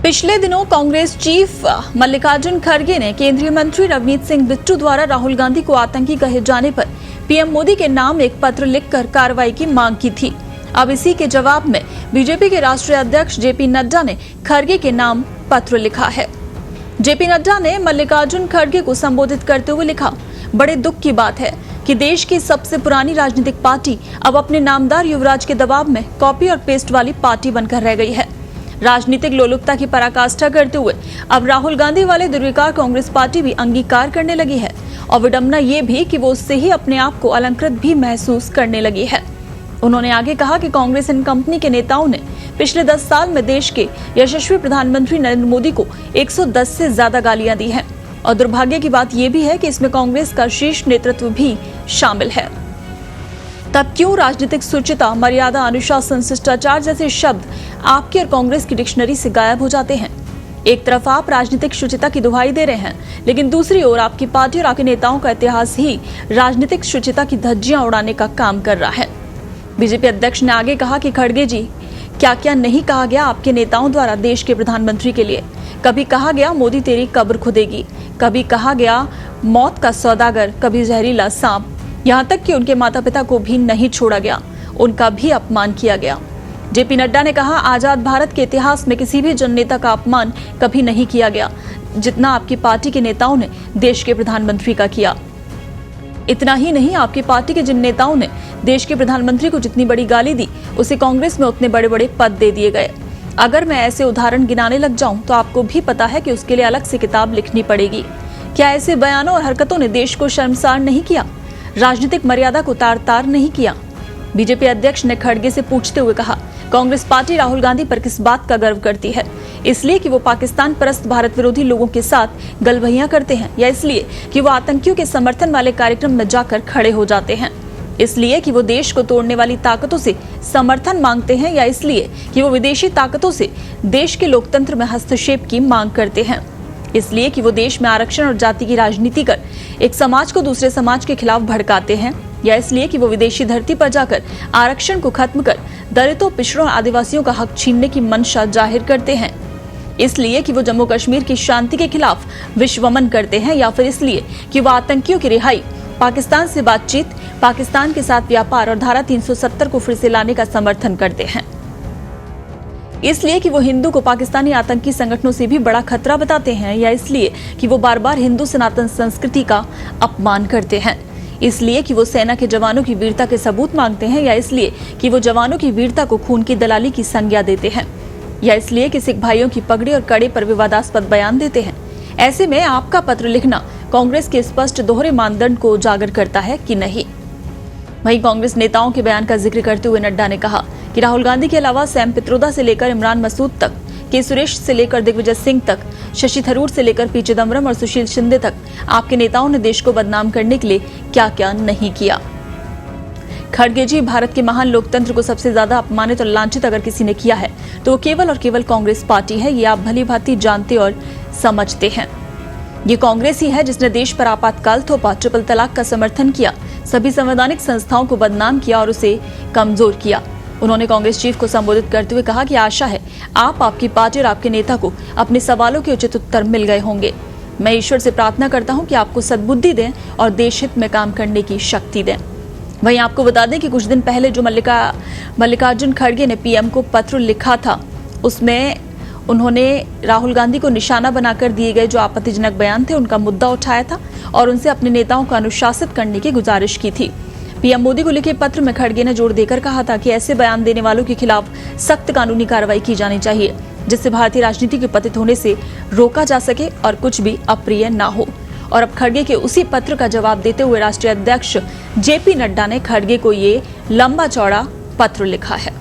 पिछले दिनों कांग्रेस चीफ मल्लिकार्जुन खड़गे ने केंद्रीय मंत्री रवनीत सिंह बिट्टू द्वारा राहुल गांधी को आतंकी कहे जाने पर पीएम मोदी के नाम एक पत्र लिखकर कार्रवाई की मांग की थी। अब इसी के जवाब में बीजेपी के राष्ट्रीय अध्यक्ष जेपी नड्डा ने खड़गे के नाम पत्र लिखा है। जेपी नड्डा ने मल्लिकार्जुन खड़गे को संबोधित करते हुए लिखा, बड़े दुख की बात है कि देश की सबसे पुरानी राजनीतिक पार्टी अब अपने नामदार युवराज के दबाव में कॉपी और पेस्ट वाली पार्टी बनकर रह गई है। राजनीतिक लोलुपता की पराकाष्ठा करते हुए अब राहुल गांधी वाले दुर्विकार कांग्रेस पार्टी भी अंगीकार करने लगी है और विडंबना ये भी कि वो उससे ही अपने आप को अलंकृत भी महसूस करने लगी है। उन्होंने आगे कहा कि कांग्रेस एंड कंपनी के नेताओं ने पिछले 10 साल में देश के यशस्वी प्रधानमंत्री नरेंद्र मोदी को 110 से ज्यादा गालियां दी हैं और दुर्भाग्य की बात यह भी है कि इसमें कांग्रेस का शीर्ष नेतृत्व भी शामिल है। तब क्यों राजनीतिक शुचिता, मर्यादा, अनुशासन, शिष्टाचार जैसे शब्द आपकी और कांग्रेस की डिक्शनरी से गायब हो जाते हैं? एक तरफ आप राजनीतिक शुचिता की दुहाई दे रहे हैं, लेकिन दूसरी ओर आपकी पार्टी और आपके नेताओं का इतिहास ही राजनीतिक शुचिता की धज्जियां उड़ाने का काम कर रहा है। बीजेपी अध्यक्ष ने आगे कहा कि खड़गे जी, क्या क्या नहीं कहा गया आपके नेताओं द्वारा देश के प्रधानमंत्री के लिए। कभी कहा गया मोदी तेरी कब्र खुदेगी, कभी कहा गया मौत का सौदागर, कभी जहरीला सांप, यहाँ तक कि उनके माता पिता को भी नहीं छोड़ा गया, उनका भी अपमान किया गया। जेपी नड्डा ने कहा, आजाद भारत के इतिहास में किसी भी जननेता का अपमान कभी नहीं किया गया जितना आपकी पार्टी के नेताओं ने देश के प्रधानमंत्री का किया। इतना ही नहीं, आपकी पार्टी के जिन नेताओं ने देश के प्रधानमंत्री को जितनी बड़ी गाली दी, उसे कांग्रेस में उतने बड़े बड़े पद दे दिए गए। अगर मैं ऐसे उदाहरण गिनाने लग जाऊं तो आपको भी पता है कि उसके लिए अलग से किताब लिखनी पड़ेगी। क्या ऐसे बयानों और हरकतों ने देश को शर्मसार नहीं किया, राजनीतिक मर्यादा को तार तार नहीं किया? बीजेपी अध्यक्ष ने खड़गे से पूछते हुए कहा, कांग्रेस पार्टी राहुल गांधी पर किस बात का गर्व करती है? इसलिए कि वो पाकिस्तान परस्त भारत विरोधी लोगों के साथ गलबहियां करते हैं, या इसलिए कि वो आतंकियों के समर्थन वाले कार्यक्रम में जाकर खड़े हो जाते हैं? इसलिए कि वो देश को तोड़ने वाली ताकतों से समर्थन मांगते हैं, या इसलिए कि वो विदेशी ताकतों से देश के लोकतंत्र में हस्तक्षेप की मांग करते हैं? इसलिए कि वो देश में आरक्षण और जाति की राजनीति कर एक समाज को दूसरे समाज के खिलाफ भड़काते हैं, या इसलिए कि वो विदेशी धरती पर जाकर आरक्षण को खत्म कर दलितों, पिछड़ों और आदिवासियों का हक छीनने की मंशा जाहिर करते हैं? इसलिए कि वो जम्मू कश्मीर की शांति के खिलाफ विश्वमन करते हैं, या फिर इसलिए कि वो आतंकियों की रिहाई, पाकिस्तान से बातचीत, पाकिस्तान के साथ व्यापार और धारा 370 को फिर से लाने का समर्थन करते हैं? इसलिए कि वो हिंदू को पाकिस्तानी आतंकी संगठनों से भी बड़ा खतरा बताते हैं, या इसलिए कि वो बार बार हिंदू सनातन संस्कृति का अपमान करते हैं? इसलिए कि वो सेना के जवानों की वीरता के सबूत मांगते हैं, या इसलिए कि वो जवानों की वीरता को खून की दलाली की संज्ञा देते हैं, या इसलिए कि सिख भाइयों की पगड़ी और कड़े पर विवादास्पद बयान देते हैं? ऐसे में आपका पत्र लिखना कांग्रेस के स्पष्ट दोहरे मानदंड को उजागर करता है कि नहीं? वहीं कांग्रेस नेताओं के बयान का जिक्र करते हुए नड्डा ने कहा कि राहुल गांधी के अलावा सैम पित्रोदा से लेकर इमरान मसूद तक, के सुरेश से लेकर दिग्विजय सिंह तक, शशि थरूर से लेकर पी चिदम्बरम और सुशील शिंदे तक आपके नेताओं ने देश को बदनाम करने के लिए क्या क्या नहीं किया। खड़गे जी, भारत के महान लोकतंत्र को सबसे ज्यादा अपमानित और लांछित अगर किसी ने किया है तो वो केवल और केवल कांग्रेस पार्टी है। ये आप भली भांति जानते और समझते हैं। ये कांग्रेस ही है जिसने देश पर आपातकाल थोपा, ट्रिपल तलाक का समर्थन किया, सभी संवैधानिक संस्थाओं को बदनाम किया और उसे कमजोर किया। उन्होंने कांग्रेस चीफ को संबोधित करते हुए कहा कि आशा है आपकी पार्टी और आपके नेता को अपने सवालों के उचित उत्तर मिल गए होंगे। मैं ईश्वर से प्रार्थना करता हूं कि आपको सद्बुद्धि दें और देश हित में काम करने की शक्ति दें। वहीं आपको बता दें कि कुछ दिन पहले जो मल्लिकार्जुन खड़गे ने पीएम को पत्र लिखा था, उसमें उन्होंने राहुल गांधी को निशाना बनाकर दिए गए जो आपत्तिजनक बयान थे उनका मुद्दा उठाया था और उनसे अपने नेताओं को अनुशासित करने की गुजारिश की थी। पीएम मोदी को लिखे पत्र में खड़गे ने जोर देकर कहा था कि ऐसे बयान देने वालों के खिलाफ सख्त कानूनी कार्रवाई की जानी चाहिए, जिससे भारतीय राजनीति के पतित होने से रोका जा सके और कुछ भी अप्रिय ना हो। और अब खड़गे के उसी पत्र का जवाब देते हुए राष्ट्रीय अध्यक्ष जेपी नड्डा ने खड़गे को ये लंबा चौड़ा पत्र लिखा है।